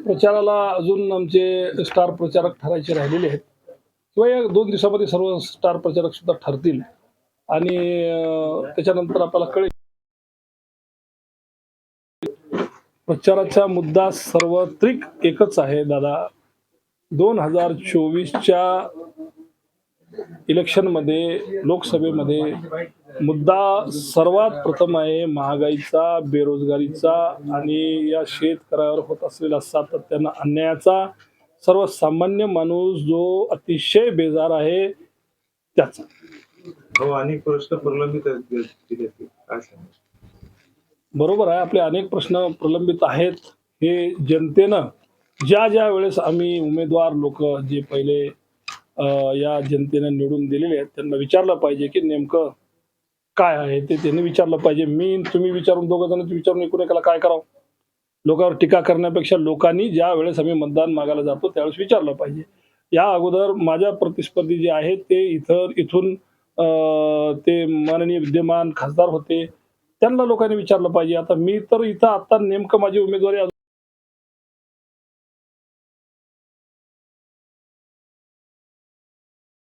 प्रचाराला अजून आमचे स्टार प्रचारक ठरायचे राहिलेले आहेत किंवा या 2 दिवसामध्ये सर्व स्टार प्रचारक सुद्धा ठरतील आणि त्याच्यानंतर आपल्याला कळेल. प्रचाराचा मुद्दा सार्वत्रिक एकच आहे दादा. 2024च्या इलेक्शनमध्ये, लोकसभेमध्ये मुद्दा सर्वात प्रथम आहे महागाईचा, बेरोजगारीचा आणि या शेतकऱ्यावर होत असलेला सातत्यानं अन्यायाचा. सर्वसामान्य माणूस जो अतिशय बेजार आहे त्याचा. हो, अनेक प्रश्न प्रलंबित आहेत. बरोबर आहे, आपले अनेक प्रश्न प्रलंबित आहेत. हे जनतेनं ज्या वेळेस आम्ही उमेदवार लोक जे पहिले या जनतेनं निवडून दिलेले आहेत त्यांना विचारलं पाहिजे की नेमकं काय आहे ते त्यांनी विचारलं पाहिजे. तुम्ही विचारून, दोघं जण विचारून एकूण एकाला काय करावं. लोकांवर टीका करण्यापेक्षा लोकांनी ज्या वेळेस आम्ही मतदान मागायला जातो त्यावेळेस विचारलं पाहिजे. या अगोदर माझ्या प्रतिस्पर्धी जे आहेत ते इथून ते माननीय विद्यमान खासदार होते, त्यांना लोकांनी विचारलं पाहिजे. आता मी तर इथं आता नेमकं माझी उमेदवारी